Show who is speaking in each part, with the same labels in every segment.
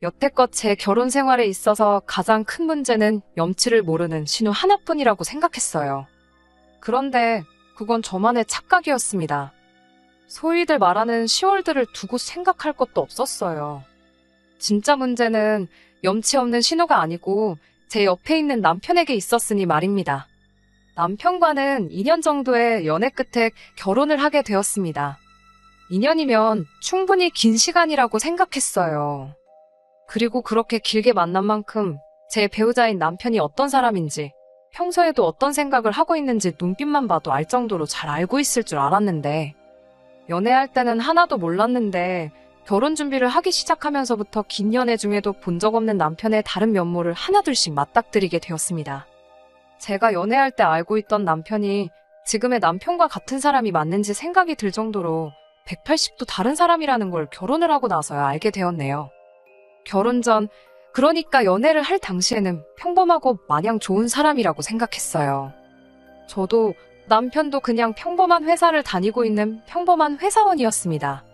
Speaker 1: 여태껏 제 결혼 생활에 있어서 가장 큰 문제는 염치를 모르는 신우 하나뿐이라고 생각했어요. 그런데 그건 저만의 착각이었습니다. 소위들 말하는 시월들을 두고 생각할 것도 없었어요. 진짜 문제는 염치 없는 신우가 아니고 제 옆에 있는 남편에게 있었으니 말입니다. 남편과는 2년 정도의 연애 끝에 결혼을 하게 되었습니다. 2년이면 충분히 긴 시간이라고 생각했어요. 그리고 그렇게 길게 만난 만큼 제 배우자인 남편이 어떤 사람인지, 평소에도 어떤 생각을 하고 있는지 눈빛만 봐도 알 정도로 잘 알고 있을 줄 알았는데, 연애할 때는 하나도 몰랐는데 결혼 준비를 하기 시작하면서부터 긴 연애 중에도 본 적 없는 남편의 다른 면모를 하나둘씩 맞닥뜨리게 되었습니다. 제가 연애할 때 알고 있던 남편이 지금의 남편과 같은 사람이 맞는지 생각이 들 정도로 180도 다른 사람이라는 걸 결혼을 하고 나서야 알게 되었네요. 결혼 전, 그러니까 연애를 할 당시에는 평범하고 마냥 좋은 사람이라고 생각했어요. 저도 남편도 그냥 평범한 회사를 다니고 있는 평범한 회사원이었습니다.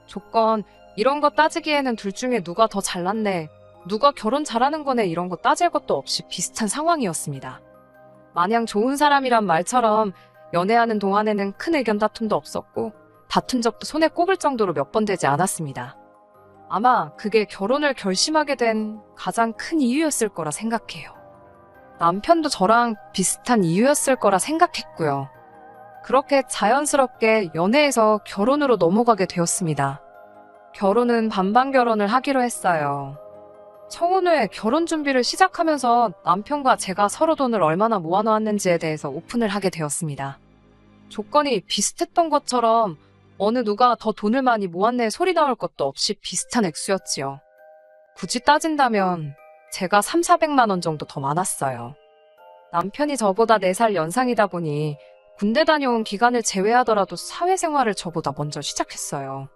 Speaker 1: 조건, 이런 거 따지기에는 둘 중에 누가 더 잘났네, 누가 결혼 잘하는 거네 이런 거 따질 것도 없이 비슷한 상황이었습니다. 마냥 좋은 사람이란 말처럼 연애하는 동안에는 큰 의견 다툼도 없었고 다툰 적도 손에 꼽을 정도로 몇 번 되지 않았습니다. 아마 그게 결혼을 결심하게 된 가장 큰 이유였을 거라 생각해요. 남편도 저랑 비슷한 이유였을 거라 생각했고요. 그렇게 자연스럽게 연애에서 결혼으로 넘어가게 되었습니다. 결혼은 반반 결혼을 하기로 했어요. 청혼 후에 결혼 준비를 시작하면서 남편과 제가 서로 돈을 얼마나 모아놓았는지에 대해서 오픈을 하게 되었습니다. 조건이 비슷했던 것처럼 어느 누가 더 돈을 많이 모았네 소리 나올 것도 없이 비슷한 액수였지요. 굳이 따진다면 제가 300~400만 원 정도 더 많았어요. 남편이 저보다 4살 연상이다 보니 군대 다녀온 기간을 제외하더라도 사회생활을 저보다 먼저 시작했어요.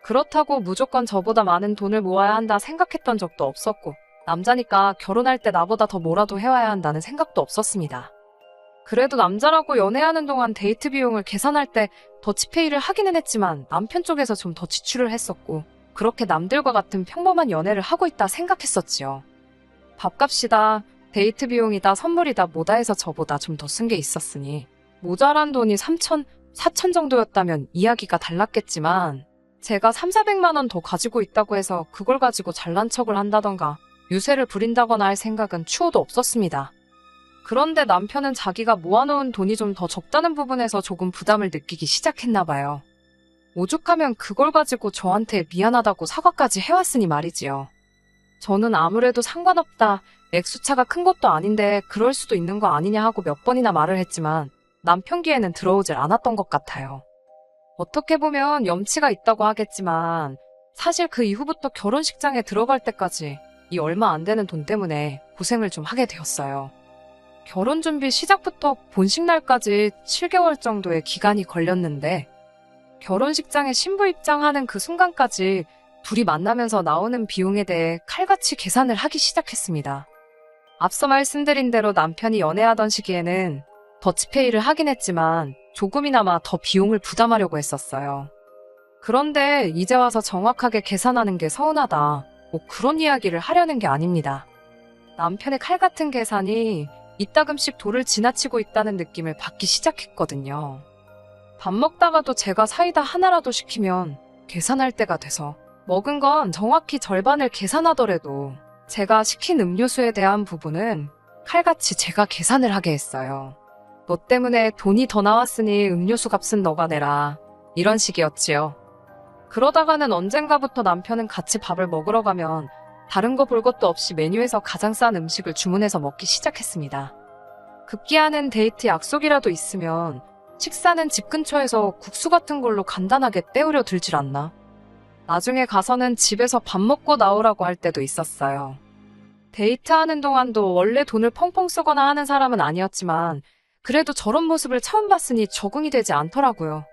Speaker 1: 그렇다고 무조건 저보다 많은 돈을 모아야 한다 생각했던 적도 없었고, 남자니까 결혼할 때 나보다 더 뭐라도 해와야 한다는 생각도 없었습니다. 그래도 남자라고 연애하는 동안 데이트 비용을 계산할 때 더치페이를 하기는 했지만 남편 쪽에서 좀 더 지출을 했었고, 그렇게 남들과 같은 평범한 연애를 하고 있다 생각했었지요. 밥값이다, 데이트 비용이다, 선물이다 뭐다 해서 저보다 좀 더 쓴 게 있었으니 모자란 돈이 3천, 4천 정도였다면 이야기가 달랐겠지만, 제가 300~400만 원 더 가지고 있다고 해서 그걸 가지고 잘난 척을 한다던가 유세를 부린다거나 할 생각은 추호도 없었습니다. 그런데 남편은 자기가 모아놓은 돈이 좀 더 적다는 부분에서 조금 부담을 느끼기 시작했나 봐요. 오죽하면 그걸 가지고 저한테 미안하다고 사과까지 해왔으니 말이지요. 저는 아무래도 상관없다, 액수차가 큰 것도 아닌데 그럴 수도 있는 거 아니냐 하고 몇 번이나 말을 했지만 남편 귀에는 들어오질 않았던 것 같아요. 어떻게 보면 염치가 있다고 하겠지만 사실 그 이후부터 결혼식장에 들어갈 때까지 이 얼마 안 되는 돈 때문에 고생을 좀 하게 되었어요. 결혼 준비 시작부터 본식 날까지 7개월 정도의 기간이 걸렸는데, 결혼식장에 신부 입장하는 그 순간까지 둘이 만나면서 나오는 비용에 대해 칼같이 계산을 하기 시작했습니다. 앞서 말씀드린 대로 남편이 연애하던 시기에는 더치페이를 하긴 했지만 조금이나마 더 비용을 부담하려고 했었어요. 그런데 이제 와서 정확하게 계산하는 게 서운하다, 뭐 그런 이야기를 하려는 게 아닙니다. 남편의 칼같은 계산이 이따금씩 도를 지나치고 있다는 느낌을 받기 시작했거든요. 밥 먹다가도 제가 사이다 하나라도 시키면 계산할 때가 돼서 먹은 건 정확히 절반을 계산하더라도 제가 시킨 음료수에 대한 부분은 칼같이 제가 계산을 하게 했어요. 너 때문에 돈이 더 나왔으니 음료수 값은 너가 내라, 이런 식이었지요. 그러다가는 언젠가부터 남편은 같이 밥을 먹으러 가면 다른 거 볼 것도 없이 메뉴에서 가장 싼 음식을 주문해서 먹기 시작했습니다. 급기야는 데이트 약속이라도 있으면 식사는 집 근처에서 국수 같은 걸로 간단하게 때우려 들질 않나. 나중에 가서는 집에서 밥 먹고 나오라고 할 때도 있었어요. 데이트하는 동안도 원래 돈을 펑펑 쓰거나 하는 사람은 아니었지만 그래도 저런 모습을 처음 봤으니 적응이 되지 않더라고요.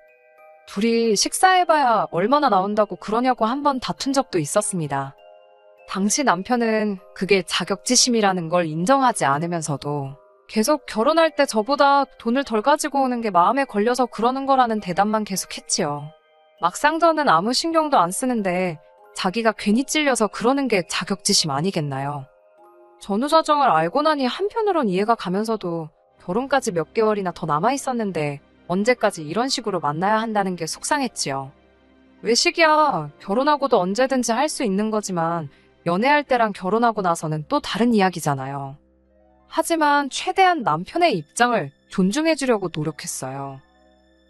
Speaker 1: 둘이 식사해봐야 얼마나 나온다고 그러냐고 한번 다툰 적도 있었습니다. 당시 남편은 그게 자격지심이라는 걸 인정하지 않으면서도 계속 결혼할 때 저보다 돈을 덜 가지고 오는 게 마음에 걸려서 그러는 거라는 대답만 계속했지요. 막상 저는 아무 신경도 안 쓰는데 자기가 괜히 찔려서 그러는 게 자격지심 아니겠나요? 전후 사정을 알고 나니 한편으론 이해가 가면서도 결혼까지 몇 개월이나 더 남아 있었는데 언제까지 이런 식으로 만나야 한다는 게 속상했지요. 외식이야, 결혼하고도 언제든지 할 수 있는 거지만 연애할 때랑 결혼하고 나서는 또 다른 이야기잖아요. 하지만 최대한 남편의 입장을 존중해주려고 노력했어요.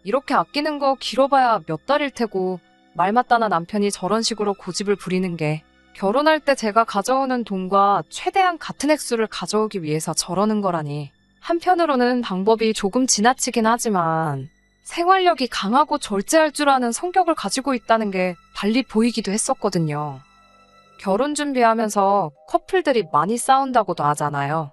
Speaker 1: 이렇게 아끼는 거 길어봐야 몇 달일 테고 말 맞다나 남편이 저런 식으로 고집을 부리는 게 결혼할 때 제가 가져오는 돈과 최대한 같은 액수를 가져오기 위해서 저러는 거라니. 한편으로는 방법이 조금 지나치긴 하지만 생활력이 강하고 절제할 줄 아는 성격을 가지고 있다는 게 달리 보이기도 했었거든요. 결혼 준비하면서 커플들이 많이 싸운다고도 하잖아요.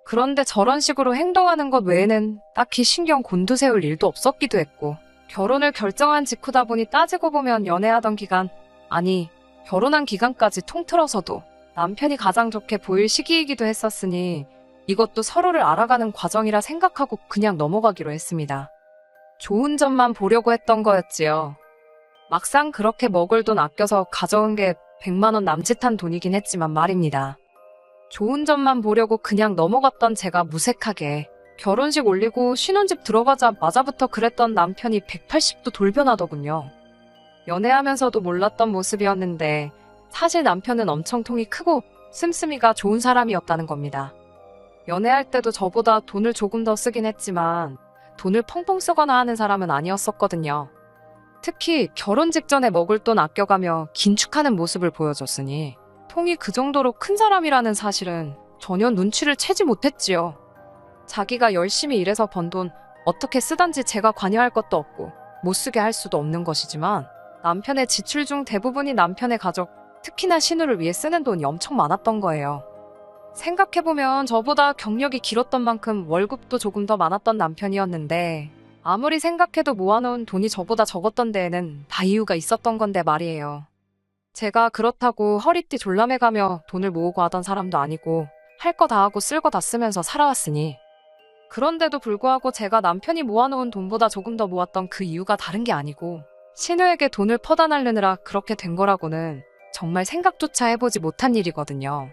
Speaker 1: 그런데 저런 식으로 행동하는 것 외에는 딱히 신경 곤두세울 일도 없었기도 했고, 결혼을 결정한 직후다 보니 따지고 보면 연애하던 기간, 아니 결혼한 기간까지 통틀어서도 남편이 가장 좋게 보일 시기이기도 했었으니 이것도 서로를 알아가는 과정이라 생각하고 그냥 넘어가기로 했습니다. 좋은 점만 보려고 했던 거였지요. 막상 그렇게 먹을 돈 아껴서 가져온 게 100만 원 남짓한 돈이긴 했지만 말입니다. 좋은 점만 보려고 그냥 넘어갔던 제가 무색하게 결혼식 올리고 신혼집 들어가자마자부터 그랬던 남편이 180도 돌변하더군요. 연애하면서도 몰랐던 모습이었는데 사실 남편은 엄청 통이 크고 씀씀이가 좋은 사람이었다는 겁니다. 연애할 때도 저보다 돈을 조금 더 쓰긴 했지만 돈을 펑펑 쓰거나 하는 사람은 아니었었거든요. 특히 결혼 직전에 먹을 돈 아껴가며 긴축하는 모습을 보여줬으니 통이 그 정도로 큰 사람이라는 사실은 전혀 눈치를 채지 못했지요. 자기가 열심히 일해서 번 돈 어떻게 쓰던지 제가 관여할 것도 없고 못 쓰게 할 수도 없는 것이지만 남편의 지출 중 대부분이 남편의 가족, 특히나 신우를 위해 쓰는 돈이 엄청 많았던 거예요. 생각해보면 저보다 경력이 길었던 만큼 월급도 조금 더 많았던 남편이었는데 아무리 생각해도 모아놓은 돈이 저보다 적었던 데에는 다 이유가 있었던 건데 말이에요. 제가 그렇다고 허리띠 졸라매가며 돈을 모으고 하던 사람도 아니고 할 거 다 하고 쓸 거 다 쓰면서 살아왔으니, 그런데도 불구하고 제가 남편이 모아놓은 돈보다 조금 더 모았던 그 이유가 다른 게 아니고 신우에게 돈을 퍼다 날르느라 그렇게 된 거라고는 정말 생각조차 해보지 못한 일이거든요.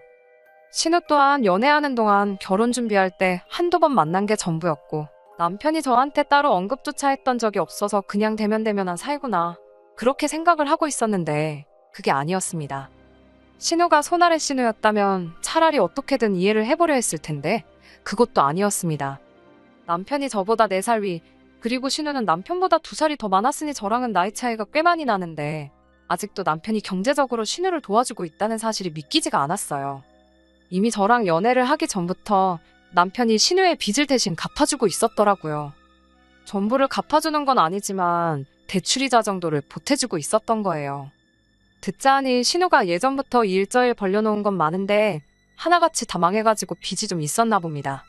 Speaker 1: 신우 또한 연애하는 동안 결혼 준비할 때 한두 번 만난 게 전부였고 남편이 저한테 따로 언급조차 했던 적이 없어서 그냥 대면대면한 사이구나 그렇게 생각을 하고 있었는데 그게 아니었습니다. 신우가 손아래 신우였다면 차라리 어떻게든 이해를 해보려 했을 텐데 그것도 아니었습니다. 남편이 저보다 4살 위, 그리고 신우는 남편보다 2살이 더 많았으니 저랑은 나이 차이가 꽤 많이 나는데 아직도 남편이 경제적으로 신우를 도와주고 있다는 사실이 믿기지가 않았어요. 이미 저랑 연애를 하기 전부터 남편이 신우의 빚을 대신 갚아주고 있었더라고요. 전부를 갚아주는 건 아니지만 대출이자 정도를 보태주고 있었던 거예요. 듣자 하니 신우가 예전부터 일저일 벌려놓은 건 많은데 하나같이 다 망해가지고 빚이 좀 있었나 봅니다.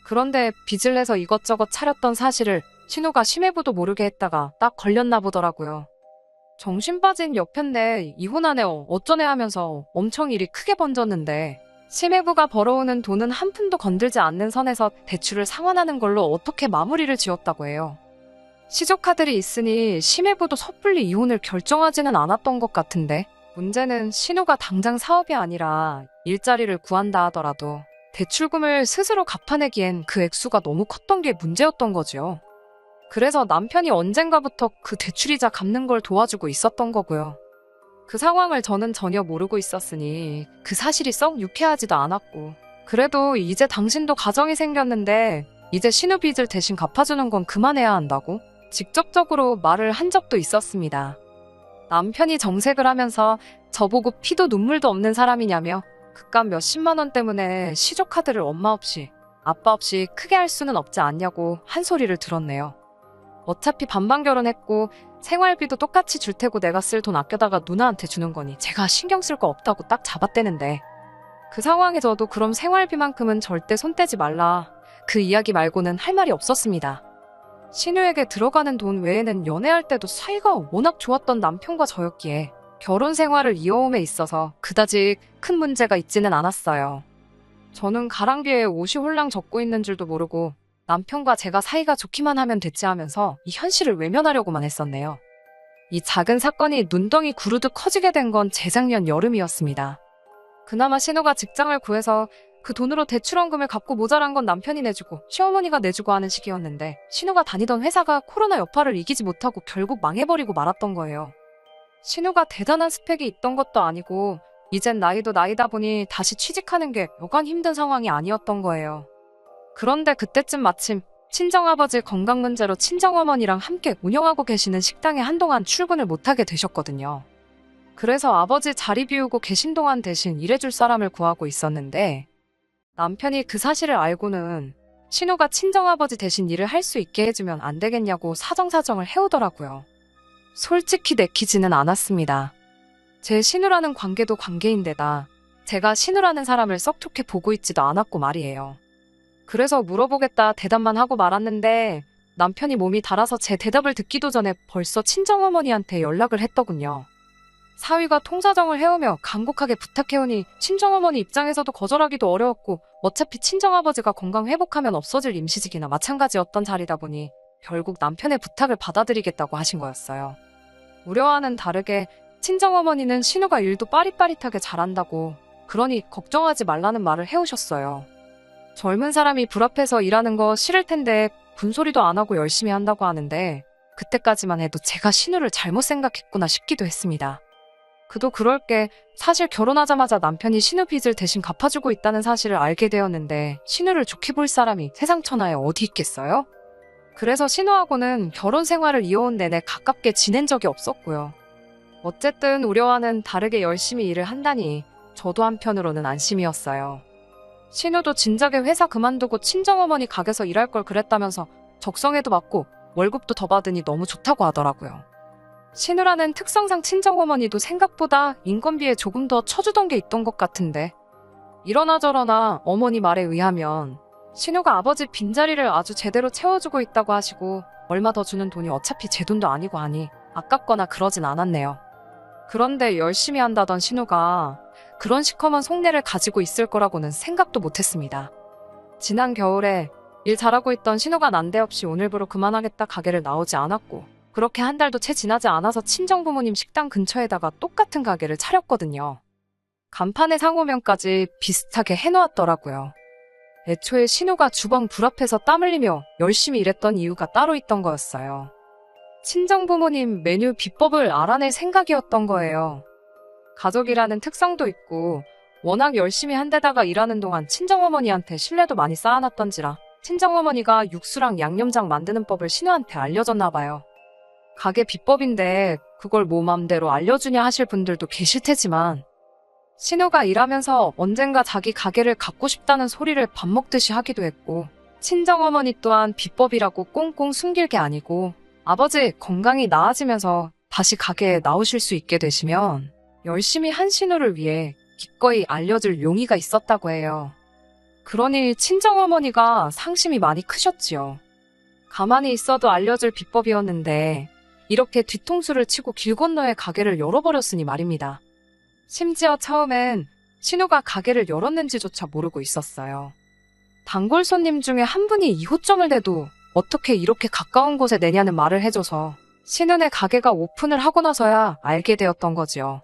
Speaker 1: 그런데 빚을 내서 이것저것 차렸던 사실을 신우가 심해부도 모르게 했다가 딱 걸렸나 보더라고요. 정신 빠진 여편네 이혼하네 어쩌네 하면서 엄청 일이 크게 번졌는데 심해부가 벌어오는 돈은 한 푼도 건들지 않는 선에서 대출을 상환하는 걸로 어떻게 마무리를 지었다고 해요. 시조카들이 있으니 심해부도 섣불리 이혼을 결정하지는 않았던 것 같은데 문제는 신우가 당장 사업이 아니라 일자리를 구한다 하더라도 대출금을 스스로 갚아내기엔 그 액수가 너무 컸던 게 문제였던 거죠. 그래서 남편이 언젠가부터 그 대출이자 갚는 걸 도와주고 있었던 거고요. 그 상황을 저는 전혀 모르고 있었으니 그 사실이 썩 유쾌하지도 않았고, 그래도 이제 당신도 가정이 생겼는데 이제 신우 빚을 대신 갚아주는 건 그만해야 한다고 직접적으로 말을 한 적도 있었습니다. 남편이 정색을 하면서 저보고 피도 눈물도 없는 사람이냐며 그깟 몇십만 원 때문에 시조카드를 엄마 없이 아빠 없이 크게 할 수는 없지 않냐고 한 소리를 들었네요. 어차피 반반 결혼했고 생활비도 똑같이 줄 테고 내가 쓸 돈 아껴다가 누나한테 주는 거니 제가 신경 쓸 거 없다고 딱 잡아떼는데 그 상황에 저도 그럼 생활비만큼은 절대 손 떼지 말라 그 이야기 말고는 할 말이 없었습니다. 신우에게 들어가는 돈 외에는 연애할 때도 사이가 워낙 좋았던 남편과 저였기에 결혼 생활을 이어옴에 있어서 그다지 큰 문제가 있지는 않았어요. 저는 가랑비에 옷이 홀랑 젖고 있는 줄도 모르고 남편과 제가 사이가 좋기만 하면 됐지 하면서 이 현실을 외면하려고만 했었네요. 이 작은 사건이 눈덩이 구르듯 커지게 된 건 재작년 여름이었습니다. 그나마 신우가 직장을 구해서 그 돈으로 대출원금을 갚고 모자란 건 남편이 내주고 시어머니가 내주고 하는 시기였는데 신우가 다니던 회사가 코로나 여파를 이기지 못하고 결국 망해버리고 말았던 거예요. 신우가 대단한 스펙이 있던 것도 아니고 이젠 나이도 나이다 보니 다시 취직하는 게 여간 힘든 상황이 아니었던 거예요. 그런데 그때쯤 마침 친정아버지 건강 문제로 친정어머니랑 함께 운영하고 계시는 식당에 한동안 출근을 못하게 되셨거든요. 그래서 아버지 자리 비우고 계신 동안 대신 일해줄 사람을 구하고 있었는데 남편이 그 사실을 알고는 신우가 친정아버지 대신 일을 할 수 있게 해주면 안 되겠냐고 사정사정을 해오더라고요. 솔직히 내키지는 않았습니다. 제 신우라는 관계도 관계인데다 제가 신우라는 사람을 썩 좋게 보고 있지도 않았고 말이에요. 그래서 물어보겠다 대답만 하고 말았는데 남편이 몸이 달아서 제 대답을 듣기도 전에 벌써 친정어머니한테 연락을 했더군요. 사위가 통사정을 해오며 간곡하게 부탁해오니 친정어머니 입장에서도 거절하기도 어려웠고 어차피 친정아버지가 건강 회복하면 없어질 임시직이나 마찬가지였던 자리다 보니 결국 남편의 부탁을 받아들이겠다고 하신 거였어요. 우려와는 다르게 친정어머니는 신우가 일도 빠릿빠릿하게 잘한다고 그러니 걱정하지 말라는 말을 해오셨어요. 젊은 사람이 불 앞에서 일하는 거 싫을 텐데 군소리도 안 하고 열심히 한다고 하는데 그때까지만 해도 제가 신우를 잘못 생각했구나 싶기도 했습니다. 그도 그럴 게 사실 결혼하자마자 남편이 신우 빚을 대신 갚아주고 있다는 사실을 알게 되었는데 신우를 좋게 볼 사람이 세상 천하에 어디 있겠어요? 그래서 신우하고는 결혼 생활을 이어온 내내 가깝게 지낸 적이 없었고요. 어쨌든 우려와는 다르게 열심히 일을 한다니 저도 한편으로는 안심이었어요. 신우도 진작에 회사 그만두고 친정어머니 가게에서 일할 걸 그랬다면서 적성에도 맞고 월급도 더 받으니 너무 좋다고 하더라고요. 신우라는 특성상 친정어머니도 생각보다 인건비에 조금 더 쳐주던 게 있던 것 같은데 이러나 저러나 어머니 말에 의하면 신우가 아버지 빈자리를 아주 제대로 채워주고 있다고 하시고 얼마 더 주는 돈이 어차피 제 돈도 아니고 하니 아깝거나 그러진 않았네요. 그런데 열심히 한다던 신우가 그런 시커먼 속내를 가지고 있을 거라고는 생각도 못했습니다. 지난 겨울에 일 잘하고 있던 신우가 난데없이 오늘부로 그만하겠다 가게를 나오지 않았고 그렇게 한 달도 채 지나지 않아서 친정부모님 식당 근처에다가 똑같은 가게를 차렸거든요. 간판에 상호명까지 비슷하게 해놓았더라고요. 애초에 신우가 주방 불 앞에서 땀 흘리며 열심히 일했던 이유가 따로 있던 거였어요. 친정부모님 메뉴 비법을 알아낼 생각이었던 거예요. 가족이라는 특성도 있고 워낙 열심히 한 데다가 일하는 동안 친정어머니한테 신뢰도 많이 쌓아놨던지라 친정어머니가 육수랑 양념장 만드는 법을 신우한테 알려줬나 봐요. 가게 비법인데 그걸 뭐 맘대로 알려주냐 하실 분들도 계실 테지만 신우가 일하면서 언젠가 자기 가게를 갖고 싶다는 소리를 밥 먹듯이 하기도 했고 친정어머니 또한 비법이라고 꽁꽁 숨길 게 아니고 아버지 건강이 나아지면서 다시 가게에 나오실 수 있게 되시면 열심히 한 신우를 위해 기꺼이 알려줄 용의가 있었다고 해요. 그러니 친정어머니가 상심이 많이 크셨지요. 가만히 있어도 알려줄 비법이었는데 이렇게 뒤통수를 치고 길 건너에 가게를 열어버렸으니 말입니다. 심지어 처음엔 신우가 가게를 열었는지조차 모르고 있었어요. 단골 손님 중에 한 분이 2호점을 내도 어떻게 이렇게 가까운 곳에 내냐는 말을 해줘서 신우네 가게가 오픈을 하고 나서야 알게 되었던 거지요.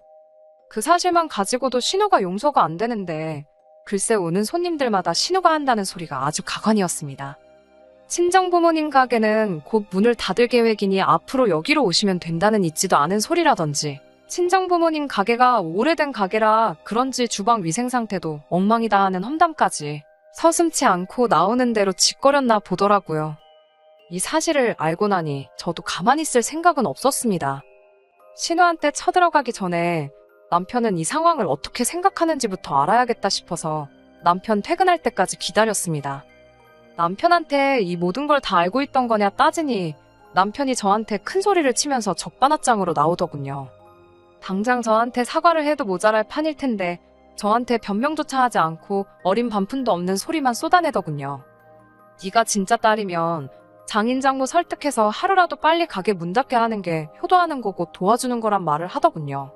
Speaker 1: 그 사실만 가지고도 신우가 용서가 안 되는데 글쎄 오는 손님들마다 신우가 한다는 소리가 아주 가관이었습니다. 친정부모님 가게는 곧 문을 닫을 계획이니 앞으로 여기로 오시면 된다는 있지도 않은 소리라든지 친정부모님 가게가 오래된 가게라 그런지 주방 위생 상태도 엉망이다 하는 험담까지 서슴지 않고 나오는 대로 짓거렸나 보더라고요. 이 사실을 알고 나니 저도 가만히 있을 생각은 없었습니다. 신우한테 쳐들어가기 전에 남편은 이 상황을 어떻게 생각하는지부터 알아야겠다 싶어서 남편 퇴근할 때까지 기다렸습니다. 남편한테 이 모든 걸 다 알고 있던 거냐 따지니 남편이 저한테 큰 소리를 치면서 적반하장으로 나오더군요. 당장 저한테 사과를 해도 모자랄 판일 텐데 저한테 변명조차 하지 않고 어린 반푼도 없는 소리만 쏟아내더군요. 네가 진짜 딸이면 장인장모 설득해서 하루라도 빨리 가게 문 닫게 하는 게 효도하는 거고 도와주는 거란 말을 하더군요.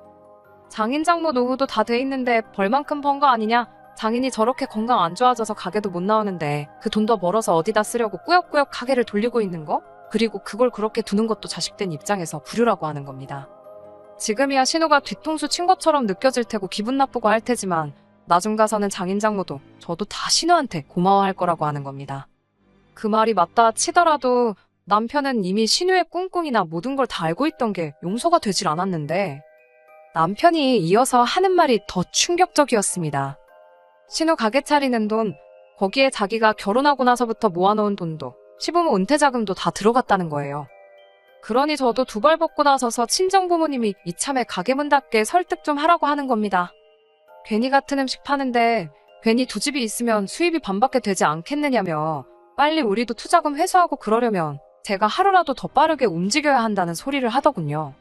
Speaker 1: 장인장모 노후도 다 돼 있는데 벌만큼 번 거 아니냐? 장인이 저렇게 건강 안 좋아져서 가게도 못 나오는데 그 돈 더 벌어서 어디다 쓰려고 꾸역꾸역 가게를 돌리고 있는 거? 그리고 그걸 그렇게 두는 것도 자식된 입장에서 불효라고 하는 겁니다. 지금이야 신우가 뒤통수 친 것처럼 느껴질 테고 기분 나쁘고 할 테지만 나중 가서는 장인장모도 저도 다 신우한테 고마워할 거라고 하는 겁니다. 그 말이 맞다 치더라도 남편은 이미 신우의 꿍꿍이나 모든 걸 다 알고 있던 게 용서가 되질 않았는데 남편이 이어서 하는 말이 더 충격적이었습니다. 신우 가게 차리는 돈, 거기에 자기가 결혼하고 나서부터 모아놓은 돈도 시부모 은퇴자금도 다 들어갔다는 거예요. 그러니 저도 두 발 벗고 나서서 친정부모님이 이참에 가게 문 닫게 설득 좀 하라고 하는 겁니다. 괜히 같은 음식 파는데 괜히 두 집이 있으면 수입이 반밖에 되지 않겠느냐며 빨리 우리도 투자금 회수하고 그러려면 제가 하루라도 더 빠르게 움직여야 한다는 소리를 하더군요.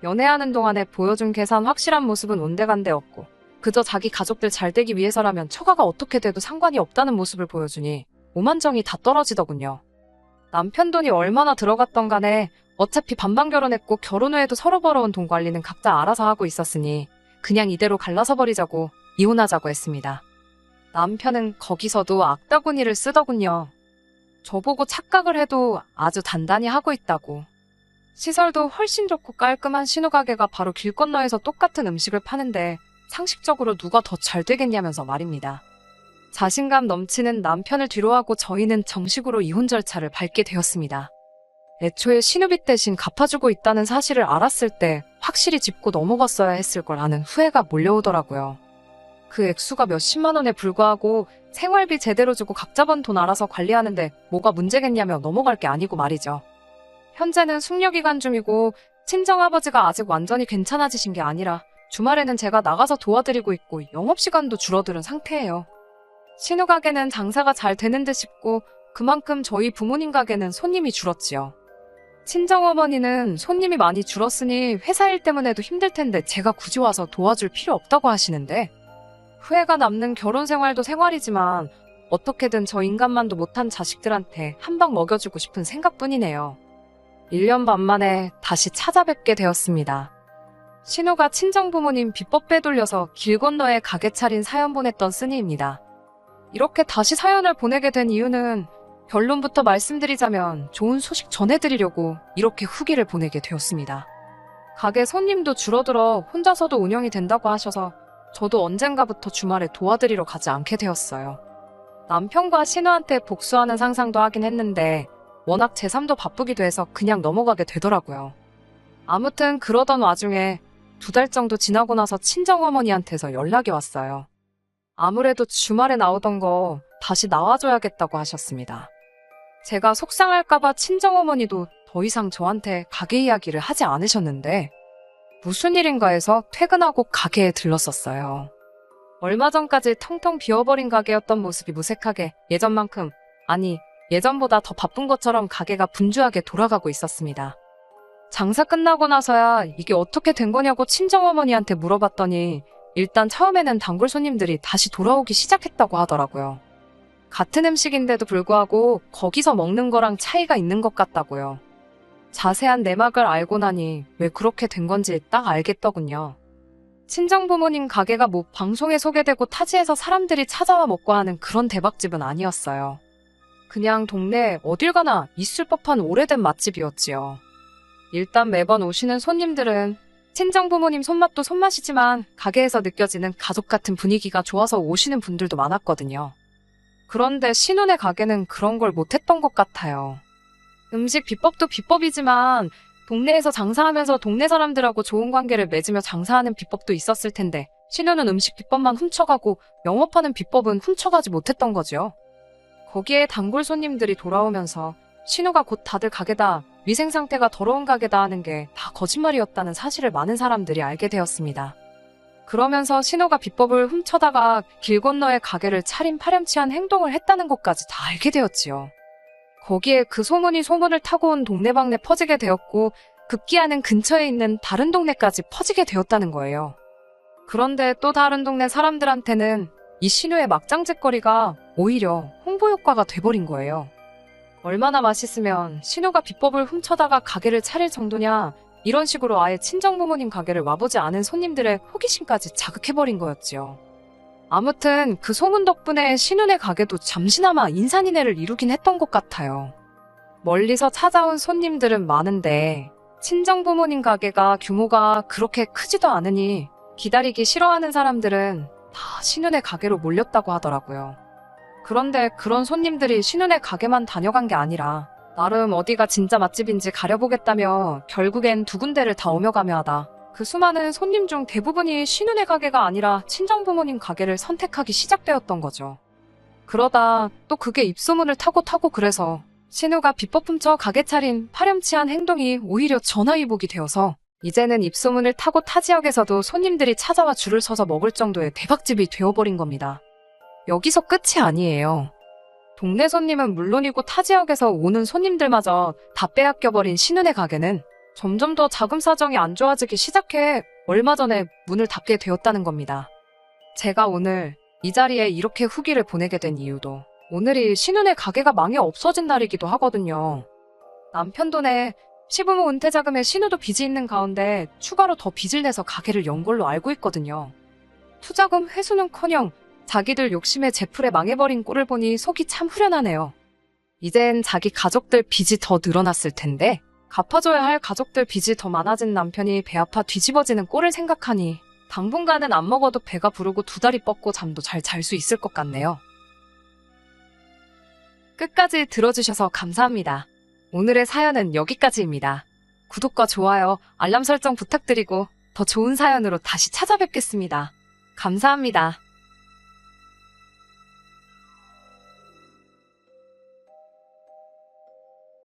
Speaker 1: 연애하는 동안에 보여준 계산 확실한 모습은 온데간데 없고 그저 자기 가족들 잘 되기 위해서라면 처가가 어떻게 돼도 상관이 없다는 모습을 보여주니 오만정이 다 떨어지더군요. 남편 돈이 얼마나 들어갔던 간에 어차피 반반 결혼했고 결혼 후에도 서로 벌어온 돈 관리는 각자 알아서 하고 있었으니 그냥 이대로 갈라서 버리자고 이혼하자고 했습니다. 남편은 거기서도 악다구니를 쓰더군요. 저보고 착각을 해도 아주 단단히 하고 있다고. 시설도 훨씬 좋고 깔끔한 신우가게가 바로 길 건너에서 똑같은 음식을 파는데 상식적으로 누가 더 잘 되겠냐면서 말입니다. 자신감 넘치는 남편을 뒤로하고 저희는 정식으로 이혼 절차를 밟게 되었습니다. 애초에 신우빚 대신 갚아주고 있다는 사실을 알았을 때 확실히 짚고 넘어갔어야 했을 걸 아는 후회가 몰려오더라고요. 그 액수가 몇십만 원에 불과하고 생활비 제대로 주고 각자 번 돈 알아서 관리하는데 뭐가 문제겠냐며 넘어갈 게 아니고 말이죠. 현재는 숙려기간 중이고 친정아버지가 아직 완전히 괜찮아지신 게 아니라 주말에는 제가 나가서 도와드리고 있고 영업시간도 줄어드는 상태예요. 신우 가게는 장사가 잘 되는 듯 싶고 그만큼 저희 부모님 가게는 손님이 줄었지요. 친정어머니는 손님이 많이 줄었으니 회사 일 때문에도 힘들 텐데 제가 굳이 와서 도와줄 필요 없다고 하시는데 후회가 남는 결혼 생활도 생활이지만 어떻게든 저 인간만도 못한 자식들한테 한 방 먹여주고 싶은 생각뿐이네요. 1년 반 만에 다시 찾아뵙게 되었습니다. 신우가 친정부모님 비법 빼돌려서 길 건너에 가게 차린 사연 보냈던 쓰니입니다. 이렇게 다시 사연을 보내게 된 이유는 결론부터 말씀드리자면 좋은 소식 전해드리려고 이렇게 후기를 보내게 되었습니다. 가게 손님도 줄어들어 혼자서도 운영이 된다고 하셔서 저도 언젠가부터 주말에 도와드리러 가지 않게 되었어요. 남편과 신우한테 복수하는 상상도 하긴 했는데 워낙 제3도 바쁘기도 해서 그냥 넘어가게 되더라고요. 아무튼 그러던 와중에 2달 정도 지나고 나서 친정어머니한테서 연락이 왔어요. 아무래도 주말에 나오던 거 다시 나와줘야겠다고 하셨습니다. 제가 속상할까봐 친정어머니도 더 이상 저한테 가게 이야기를 하지 않으셨는데 무슨 일인가 해서 퇴근하고 가게에 들렀었어요. 얼마 전까지 텅텅 비어버린 가게였던 모습이 무색하게 예전만큼, 아니 예전보다 더 바쁜 것처럼 가게가 분주하게 돌아가고 있었습니다. 장사 끝나고 나서야 이게 어떻게 된 거냐고 친정어머니한테 물어봤더니 일단 처음에는 단골 손님들이 다시 돌아오기 시작했다고 하더라고요. 같은 음식인데도 불구하고 거기서 먹는 거랑 차이가 있는 것 같다고요. 자세한 내막을 알고 나니 왜 그렇게 된 건지 딱 알겠더군요. 친정부모님 가게가 뭐 방송에 소개되고 타지에서 사람들이 찾아와 먹고 하는 그런 대박집은 아니었어요. 그냥 동네 어딜 가나 있을 법한 오래된 맛집이었지요. 일단 매번 오시는 손님들은 친정부모님 손맛도 손맛이지만 가게에서 느껴지는 가족 같은 분위기가 좋아서 오시는 분들도 많았거든요. 그런데 신혼의 가게는 그런 걸 못했던 것 같아요. 음식 비법도 비법이지만 동네에서 장사하면서 동네 사람들하고 좋은 관계를 맺으며 장사하는 비법도 있었을 텐데 신우는 음식 비법만 훔쳐가고 영업하는 비법은 훔쳐가지 못했던 거죠. 거기에 단골 손님들이 돌아오면서 신우가 곧 다들 가게다, 위생 상태가 더러운 가게다 하는 게 다 거짓말이었다는 사실을 많은 사람들이 알게 되었습니다. 그러면서 신우가 비법을 훔쳐다가 길 건너에 가게를 차린 파렴치한 행동을 했다는 것까지 다 알게 되었지요. 거기에 그 소문이 소문을 타고 온 동네방네 퍼지게 되었고 급기야는 근처에 있는 다른 동네까지 퍼지게 되었다는 거예요. 그런데 또 다른 동네 사람들한테는 이 신우의 막장짓거리가 오히려 홍보 효과가 돼버린 거예요. 얼마나 맛있으면 신우가 비법을 훔쳐다가 가게를 차릴 정도냐, 이런 식으로 아예 친정부모님 가게를 와보지 않은 손님들의 호기심까지 자극해버린 거였지요. 아무튼 그 소문 덕분에 신우네 가게도 잠시나마 인산인해를 이루긴 했던 것 같아요. 멀리서 찾아온 손님들은 많은데 친정 부모님 가게가 규모가 그렇게 크지도 않으니 기다리기 싫어하는 사람들은 다 신우네 가게로 몰렸다고 하더라고요. 그런데 그런 손님들이 신우네 가게만 다녀간 게 아니라 나름 어디가 진짜 맛집인지 가려보겠다며 결국엔 두 군데를 다 오며 가며 하다 그 수많은 손님 중 대부분이 신우네 가게가 아니라 친정부모님 가게를 선택하기 시작되었던 거죠. 그러다 또 그게 입소문을 타고 그래서 신우가 비법 훔쳐 가게 차린 파렴치한 행동이 오히려 전화위복이 되어서 이제는 입소문을 타고 타 지역에서도 손님들이 찾아와 줄을 서서 먹을 정도의 대박집이 되어버린 겁니다. 여기서 끝이 아니에요. 동네 손님은 물론이고 타 지역에서 오는 손님들마저 다 빼앗겨버린 신우네 가게는 점점 더 자금 사정이 안 좋아지기 시작해 얼마 전에 문을 닫게 되었다는 겁니다. 제가 오늘 이 자리에 이렇게 후기를 보내게 된 이유도 오늘이 신우네 가게가 망해 없어진 날이기도 하거든요. 남편 돈에 시부모 은퇴 자금에 신우도 빚이 있는 가운데 추가로 더 빚을 내서 가게를 연 걸로 알고 있거든요. 투자금 회수는커녕 자기들 욕심에 제풀에 망해버린 꼴을 보니 속이 참 후련하네요. 이젠 자기 가족들 빚이 더 늘어났을 텐데 갚아줘야 할 가족들 빚이 더 많아진 남편이 배 아파 뒤집어지는 꼴을 생각하니 당분간은 안 먹어도 배가 부르고 두 다리 뻗고 잠도 잘 잘 수 있을 것 같네요. 끝까지 들어주셔서 감사합니다. 오늘의 사연은 여기까지입니다. 구독과 좋아요, 알람 설정 부탁드리고 더 좋은 사연으로 다시 찾아뵙겠습니다. 감사합니다.